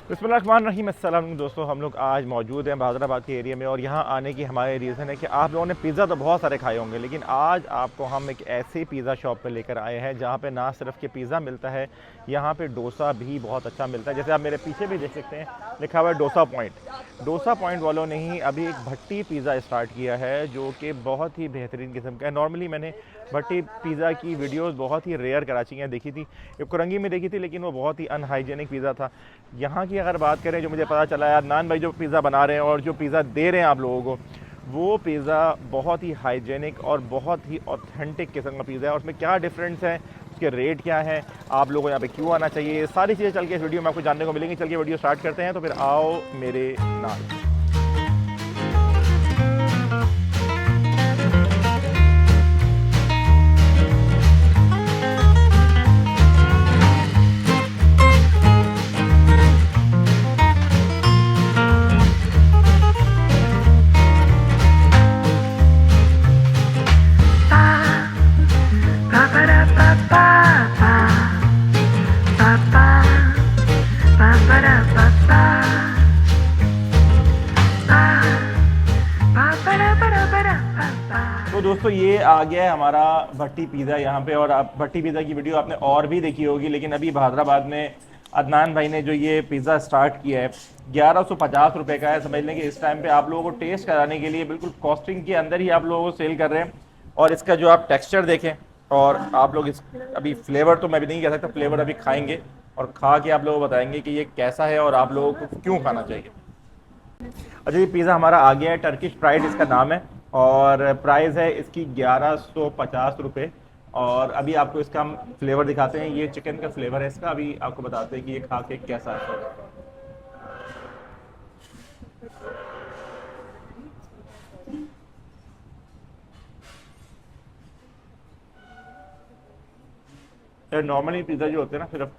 बिस्मिल्लाहिर्रहमानिर्रहीम। अस्सलाम दोस्तों, हम लोग आज मौजूद हैं हैदराबाद के एरिया में और यहाँ आने की हमारे रीज़न है कि आप लोगों ने पिज़्ज़ा तो बहुत सारे खाए होंगे, लेकिन आज आपको हम एक ऐसी पिज़्ज़ा शॉप पे लेकर आए हैं जहाँ पे ना सिर्फ कि पिज़्ज़ा मिलता है, यहाँ पे डोसा भी बहुत अच्छा मिलता है। जैसे आप मेरे पीछे भी देख सकते हैं, लिखा हुआ है डोसा पॉइंट। डोसा पॉइंट वालों ने ही अभी एक भट्टी पिज़्ज़ा स्टार्ट किया है जो कि बहुत ही बेहतरीन किस्म का है। नॉर्मली मैंने भट्टी पिज़्ज़ा की वीडियोस बहुत ही रेयर कराची में देखी थी, एक कुरंगी में देखी थी, लेकिन वो बहुत ही अनहाइजेनिक पिज़्ज़ा था। यहाँ की अगर बात करें, जो मुझे पता चला है, अदनान भाई जो पिज़्ज़ा बना रहे हैं और जो पिज़्ज़ा दे रहे हैं आप लोगों को, वो पिज़्ज़ा बहुत ही हाइजेनिक और बहुत ही ऑथेंटिक किस्म का पिज़्ज़ा है। और उसमें क्या डिफरेंस है, उसके रेट क्या है, आप लोगों को यहाँ पे क्यों आना चाहिए, ये सारी चीज़ें चल के इस वीडियो में आपको जानने को मिलेंगी। चल के वीडियो स्टार्ट करते हैं, तो फिर आओ मेरे नाल। तो दोस्तों, ये आ गया है हमारा भट्टी पिज़्ज़ा यहाँ पे। और आप भट्टी पिज़्ज़ा की वीडियो आपने और भी देखी होगी, लेकिन अभी हैदराबाद में अदनान भाई ने जो ये पिज़्ज़ा स्टार्ट किया है, 1150 रुपये का है। समझ लें कि इस टाइम पे आप लोगों को टेस्ट कराने के लिए बिल्कुल कॉस्टिंग के अंदर ही आप लोगों को सेल कर रहे हैं। और इसका जो आप टेक्सचर देखें, और आप लोग इस अभी फ्लेवर तो मैं भी नहीं कह सकता, फ्लेवर अभी खाएंगे और खा के आप लोगों को बताएंगे कि ये कैसा है और आप लोगों को क्यों खाना चाहिए। अच्छा, ये पिज़्ज़ा हमारा आ गया है, टर्किश फ्राइड इसका नाम है और प्राइस है इसकी 1150 रुपये। और अभी आपको इसका हम फ्लेवर दिखाते हैं। ये चिकन का फ्लेवर है इसका, अभी आपको बताते हैं कि ये खा के कैसा है। नॉर्मली पिज़्ज़ा जो होते हैं ना, सिर्फ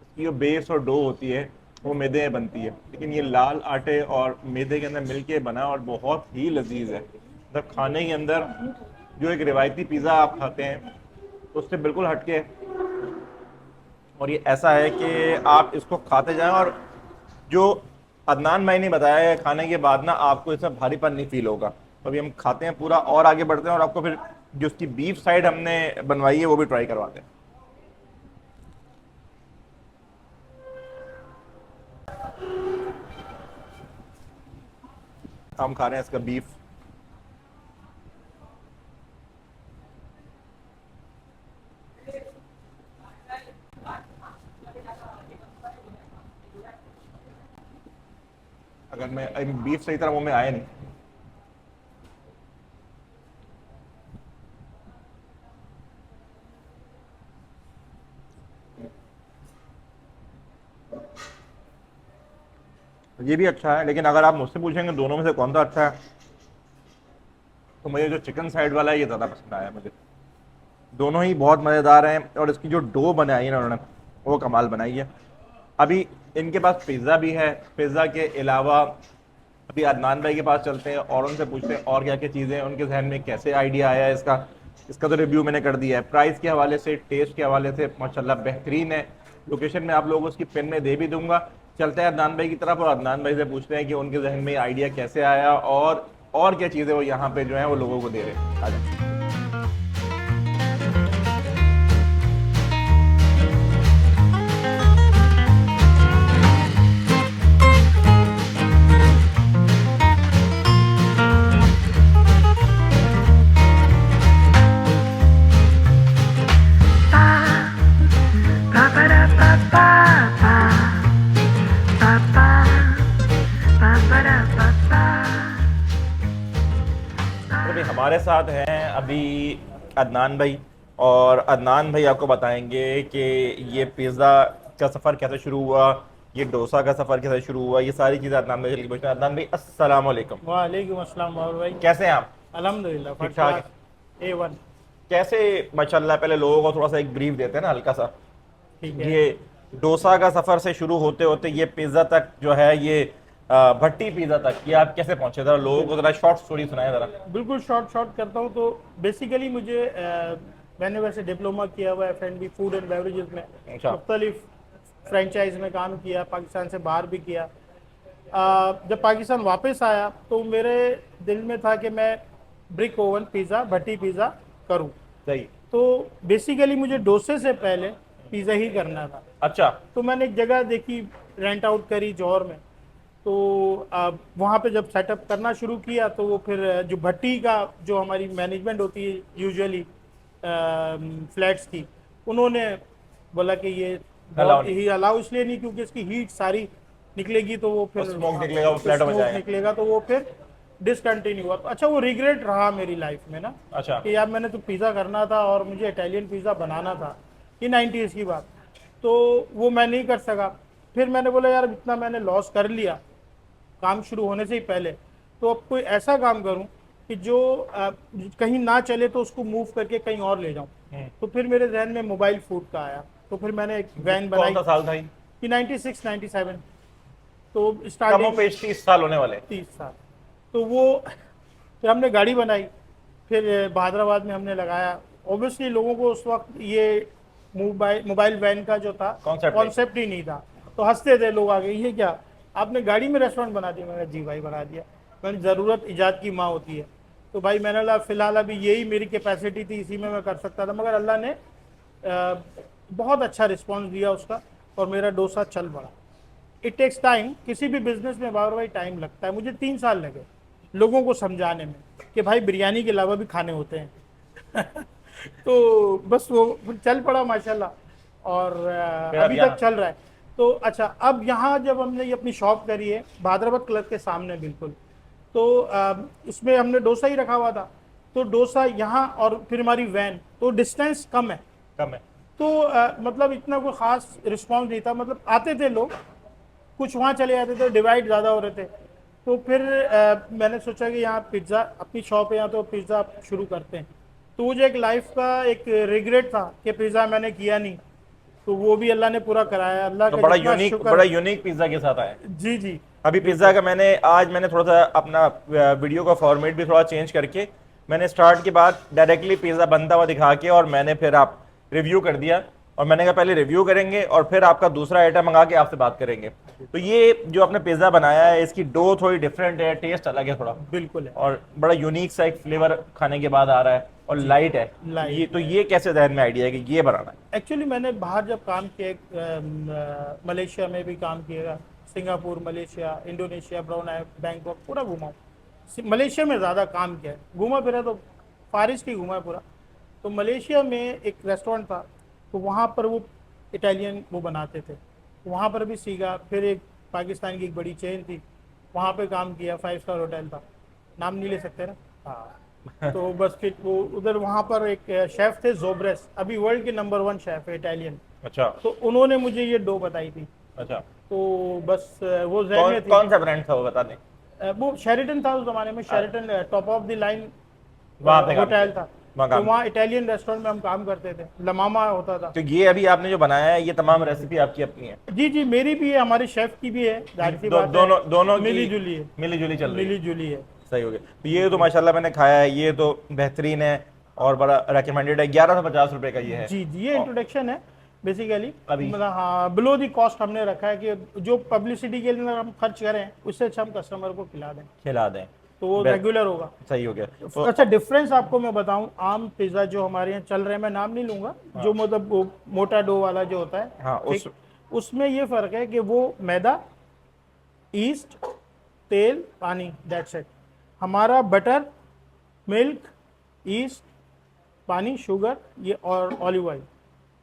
इसकी जो बेस और डो होती है वो मैदे में बनती है, लेकिन ये लाल आटे और मैदे के अंदर मिलके बना और बहुत ही लजीज है। मतलब खाने के अंदर जो एक रिवायती पिज़्ज़ा आप खाते हैं उससे बिल्कुल हटके है। और ये ऐसा है कि आप इसको खाते जाएं और जो अदनान भाई ने बताया है, खाने के बाद ना आपको इसमें भारीपन नहीं फील होगा। तो अभी हम खाते हैं पूरा और आगे बढ़ते हैं और आपको फिर जो उसकी बीफ साइड हमने बनवाई है वो भी ट्राई करवाते हैं। हम खा रहे हैं इसका बीफ। अगर मैं बीफ सही तरह मुंह में आया नहीं। ये भी अच्छा है, लेकिन अगर आप मुझसे पूछेंगे दोनों में से कौन सा अच्छा है, तो मुझे जो चिकन साइड वाला है ये ज़्यादा पसंद आया मुझे। दोनों ही बहुत मज़ेदार हैं और इसकी जो डो बनाई है ना उन्होंने, वो कमाल बनाई है। अभी इनके पास पिज़्ज़ा भी है। पिज़्ज़ा के अलावा अभी अदनान भाई के पास चलते हैं और उनसे पूछते हैं और क्या क्या चीज़ें हैं उनके जहन में, कैसे आइडिया आया है इसका। इसका तो रिव्यू मैंने कर दिया है। प्राइस के हवाले से, टेस्ट के हवाले से माशाल्लाह बेहतरीन है। लोकेशन में आप लोगों को उसकी पिन में दे भी दूंगा। चलते हैं अदनान भाई की तरफ और अदनान भाई से पूछते हैं कि उनके जहन में आइडिया कैसे आया और क्या चीज़ें वो यहाँ पे जो है वो लोगों को दे रहे हैं। आ जाए। तो अभी हमारे साथ हैं अभी अदनान भाई, और अदनान भाई आपको बताएंगे कि ये पिज़्ज़ा का सफ़र कैसे शुरू हुआ, ये डोसा का सफ़र कैसे शुरू हुआ, ये सारी चीज़ें अदनान भाई से पूछते हैं। अदनान भाई, अस्सलाम वालेकुम। वालेकुम अस्सलाम और भाई, कैसे हैं आप? अल्हम्दुलिल्लाह ठीक फर्स्ट ठाक है। Class A1। कैसे, माशाल्लाह, पहले लोगों को थोड़ा सा एक ब्रीफ देते हैं ना, हल्का सा। ठीक है। ये डोसा का सफ़र से शुरू होते होते ये पिज़्ज़ा तक जो है, ये भट्टी पिज़्ज़ा तक, ये आप कैसे पहुंचे? ज़रा लोगों को ज़रा शॉर्ट स्टोरी सुनाए ज़रा। बिल्कुल शॉर्ट करता हूँ। तो बेसिकली मैंने वैसे डिप्लोमा किया हुआ है F&B फूड एंड बेवरेजेस में। अच्छा। मुख्तलिफ फ्रेंचाइज में काम किया, पाकिस्तान से बाहर भी किया। जब पाकिस्तान वापस आया तो मेरे दिल में था कि मैं ब्रिक ओवन पिज़्ज़ा, भट्टी पिज़्ज़ा करूं। सही। तो बेसिकली मुझे डोसे से पहले पिज़्ज़ा ही करना था। अच्छा। तो मैंने एक जगह देखी, रेंट आउट करी जौहर में। तो वहाँ पे जब सेटअप करना शुरू किया तो वो फिर जो भट्टी का जो हमारी मैनेजमेंट होती है यूजुअली फ्लैट्स की, उन्होंने बोला कि ये बहुत ही अलाउ इसलिए नहीं क्योंकि इसकी हीट सारी निकलेगी तो वो फिर स्मोक निकलेगा, वो फ्लैट हो जाएगा। निकलेगा तो वो फिर डिसकंटिन्यू हुआ। तो अच्छा वो रिग्रेट रहा मेरी लाइफ में ना अच्छा। कि यार मैंने तो पिज़्ज़ा करना था और मुझे इटालियन पिज़्ज़ा बनाना था, ये 90s की बात। तो वो मैं नहीं कर सका। फिर मैंने बोला यार इतना मैंने लॉस कर लिया काम शुरू होने से ही पहले, तो अब कोई ऐसा काम करूं कि जो कहीं ना चले तो उसको मूव करके कहीं और ले जाऊं। तो फिर मेरे जहन में मोबाइल फूड का आया। तो फिर मैंने एक वैन बनाई। कौन सा साल था ये? कि 96 97। तो कमो स्टार्टिंग पेश 30 साल होने वाले। 30 साल। तो वो फिर हमने गाड़ी बनाई, फिर हैदराबाद में हमने लगाया। ऑब्वियसली लोगों को उस वक्त ये मोबाइल वैन का जो था कॉन्सेप्ट ही नहीं था। तो हंसते थे लोग आगे, ये क्या आपने गाड़ी में रेस्टोरेंट बना दिया? मैंने जी भाई बना दिया। मैंने ज़रूरत ईजाद की माँ होती है। तो भाई मैंने बोला फिलहाल अभी यही मेरी कैपेसिटी थी, इसी में मैं कर सकता था। मगर अल्लाह ने बहुत अच्छा रिस्पॉन्स दिया उसका और मेरा डोसा चल पड़ा। इट टेक्स टाइम, किसी भी बिजनेस में बाबर भाई टाइम लगता है। मुझे 3 साल लगे लोगों को समझाने में कि भाई बिरयानी के अलावा भी खाने होते हैं। तो बस वो चल पड़ा माशाल्लाह और अभी तक चल रहा है। तो अच्छा, अब यहाँ जब हमने ये अपनी शॉप करी है हैदराबाद क्लब के सामने बिल्कुल, तो इसमें हमने डोसा ही रखा हुआ था। तो डोसा यहाँ और फिर हमारी वैन, तो डिस्टेंस कम है। तो मतलब इतना कोई ख़ास रिस्पॉन्स नहीं था। मतलब आते थे लोग, कुछ वहाँ चले जाते थे, डिवाइड ज़्यादा हो रहे थे। तो फिर मैंने सोचा कि यहाँ पिज़्ज़ा अपनी शॉप है, यहाँ तो पिज़्ज़ा शुरू करते हैं। तो मुझे एक लाइफ का एक रिग्रेट था कि पिज़्ज़ा मैंने किया नहीं, तो वो भी अल्लाह ने पूरा कराया। अल्लाह तो का बड़ा यूनिक पिज्जा के साथ आया। जी जी। अभी पिज्जा का मैंने थोड़ा सा अपना वीडियो का फॉर्मेट भी थोड़ा चेंज करके मैंने स्टार्ट के बाद डायरेक्टली पिज्जा बनता हुआ दिखा के और मैंने फिर आप रिव्यू कर दिया। और मैंने कहा पहले रिव्यू करेंगे और फिर आपका दूसरा आइटम मंगा के आपसे बात करेंगे। तो ये जो आपने पिज्जा बनाया है इसकी डो थोड़ी डिफरेंट है, टेस्ट अलग है थोड़ा, बिल्कुल है, और बड़ा यूनिक सा एक फ्लेवर खाने के बाद आ रहा है और लाइट है। ये कैसे जहन में आइडिया है कि ये बनाना है? एक्चुअली मैंने बाहर जब काम किया, मलेशिया में भी काम किया, Singapore, Malaysia, Indonesia, Brunei, Bangkok, पूरा घूमा हूँ। मलेशिया में ज़्यादा काम किया है, घूमा फिरा तो फारिस की घूमा है पूरा। तो मलेशिया में एक रेस्टोरेंट था, तो वहाँ पर वो इटालियन वो बनाते थे, वहाँ पर भी सीखा। फिर एक पाकिस्तान की एक बड़ी चेन थी, वहाँ पे काम किया, 5 स्टार होटल था, नाम नहीं ले सकते ना। हाँ। तो बस फिर वो उधर वहाँ पर एक शेफ़ थे जोब्रेस, अभी वर्ल्ड के नंबर 1 शेफ़ है इटालियन। अच्छा। तो उन्होंने मुझे ये डो बताई थी। अच्छा। तो बस वो ज़हन में थी। कौन सा ब्रांड था वो बता दें? वो शेरिटन था उस ज़माने में, Sheraton top of the line वहाँ पे होटल था। तो वहाँ इटालियन रेस्टोरेंट में हम काम करते थे, लमामा होता था। तो ये अभी आपने जो बनाया है ये तमाम रेसिपी आपकी अपनी है? जी जी, मेरी भी है, हमारे शेफ की भी है, जाहिर सी बात है। दोनों मिली जुली है, मिली जुली है। सही हो गया। तो ये तो माशाल्लाह मैंने खाया है, ये तो बेहतरीन है और बड़ा रेकमेंडेड है। 1150 रुपए का ये है। जी जी, ये इंट्रोडक्शन है बेसिकली। अभी मतलब हाँ, बिलो दी कॉस्ट हमने रखा है कि जो पब्लिसिटी के लिए हम खर्च करें उससे अच्छा हम कस्टमर को खिला दें तो वो रेगुलर होगा। सही हो गया। तो अच्छा, डिफरेंस आपको मैं बताऊं, आम पिज़्ज़ा जो हमारे यहाँ चल रहे हैं, मैं नाम नहीं लूँगा, हाँ। जो मतलब मोटा डो वाला जो होता है, हाँ, उसमें ये फ़र्क है कि वो मैदा, ईस्ट, तेल, पानी, दैट्स इट। हमारा बटर, मिल्क, ईस्ट, पानी, शुगर, ये और ऑलिव ऑयल,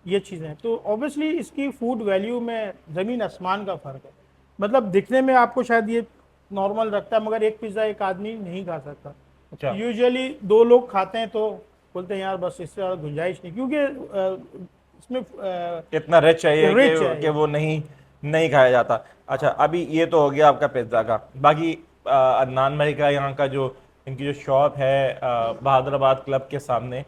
ये चीज़ें। तो ऑब्वियसली इसकी फूड वैल्यू में ज़मीन आसमान का फ़र्क है। मतलब दिखने में आपको शायद ये नॉर्मल रखता है, मगर एक पिज़्ज़ा एक आदमी नहीं खा सकता। अच्छा। यूजुअली 2 लोग खाते हैं तो बोलते हैं यार बस, इससे ज़्यादा गुंजाइश नहीं, क्योंकि इसमें इतना रिच चाहिए कि वो नहीं खाया जाता। अच्छा, अभी ये तो हो गया आपका पिज़्ज़ा का। बाकी अदनान भाई का यहाँ का जो इनकी जो शॉप है हैदराबाद क्लब के सामने,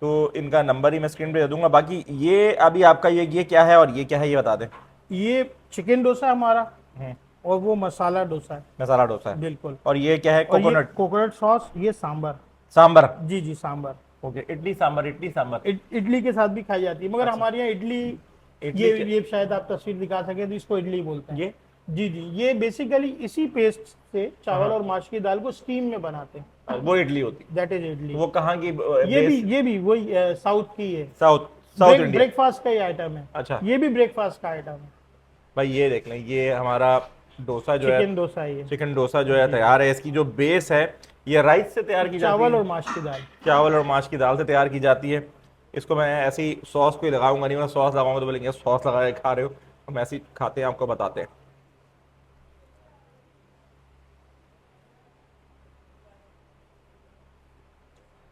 तो इनका नंबर ही मैं स्क्रीन पे दे दूंगा। बाकी ये अभी आपका ये क्या है और ये क्या है ये बता दें। ये चिकन डोसा हमारा और वो मसाला डोसा है। बिल्कुल। और ये क्या है? कोकोनट सॉस, ये सांबर। जी जी, सांबर। ओके, इडली सांबर। इडली के साथ भी खाई जाती है, मगर अच्छा। हमारे यहाँ इडली ये शायद आप तस्वीर दिखा सके तो इसको इडली बोलते हैं। ये जी जी, ये बेसिकली इसी पेस्ट से चावल और माश की दाल को स्टीम में बनाते हैं, वो इडली होती दैट इज इडली। है। वो कहाँ की? ये भी वही साउथ की है, साउथ इंडिया। ब्रेकफास्ट का ही आइटम है। अच्छा, ये भी ब्रेकफास्ट का आइटम है भाई ये देख लें, ये हमारा डोसा जो है, चिकन डोसा। ये चिकन डोसा जो है तैयार है। इसकी जो बेस है ये राइस से तैयार की जाती है, चावल और माश की दाल, चावल और माश की दाल से तैयार की जाती है। इसको मैं ऐसी सॉस को ही लगाऊंगा नहीं, मैं सॉस लगाऊंगा तो बोलेंगे सॉस लगा के खा रहे हो। हम ऐसी खाते हैं, आपको बताते हैं।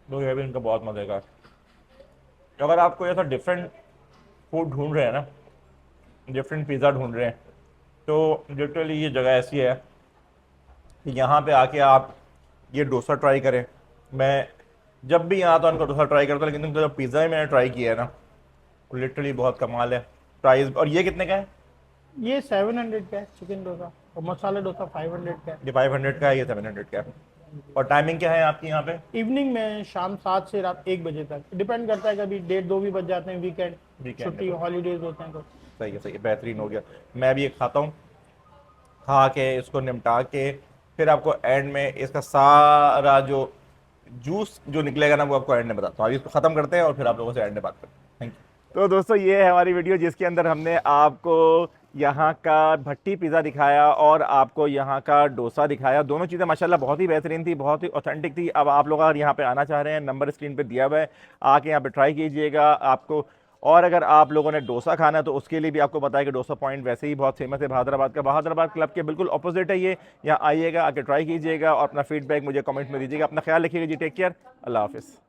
तो ये भी इनका बहुत मजे का है। अगर आपको ऐसा डिफरेंट फूड ढूंढ रहे हैं ना, डिफरेंट पिज़्ज़ा ढूंढ रहे हैं, तो लिटरली ये जगह ऐसी है कि यहाँ पे आके आप ये डोसा ट्राई करें। मैं जब भी यहाँ आता हूँ इनका डोसा ट्राई करता हूँ, लेकिन इनका जो पिज़्ज़ा ही मैंने ट्राई किया है ना, वो लिटरली बहुत कमाल है। प्राइस, और ये कितने का है? ये 700 का है चिकन डोसा, और मसाला डोसा 500 का है। ये 500 का है, ये 700 का है। और टाइमिंग क्या है आपकी यहाँ पे? इवनिंग में शाम 7 से रात 1 बजे तक, डिपेंड करता है, कभी 1:30-2 भी बज जाते हैं, वीकेंड छुट्टी हॉलीडेज होते हैं तो। सही है, बेहतरीन हो गया। मैं भी ये खाता हूँ, खा के इसको निपटा के फिर आपको एंड में इसका सारा जो जूस जो निकलेगा ना, वो आपको एंड में बताता हूँ। अभी इसको ख़त्म करते हैं और फिर आप लोगों से एंड में बात करते हैं। Thank you. तो दोस्तों, ये है हमारी वीडियो जिसके अंदर हमने आपको यहाँ का भट्टी पिज़्ज़ा दिखाया और आपको यहाँ का डोसा दिखाया। दोनों चीज़ें माशाल्लाह बहुत ही बेहतरीन थी, बहुत ही ऑथेंटिक थी। अब आप लोग अगर यहाँ पे आना चाह रहे हैं, नंबर स्क्रीन पे दिया हुआ है, आके यहाँ पे ट्राई कीजिएगा आपको। और अगर आप लोगों ने डोसा खाना है तो उसके लिए भी आपको पता है कि डोसा पॉइंट वैसे ही बहुत फेमस है बहादुराबाद का। बहादुराबाद क्लब के बिल्कुल अपोजिट है ये। यहाँ आइएगा, आके ट्राई कीजिएगा और अपना फीडबैक मुझे कमेंट में दीजिएगा। अपना ख्याल रखिएगा जी, टेक केयर, अल्लाह हाफिज़।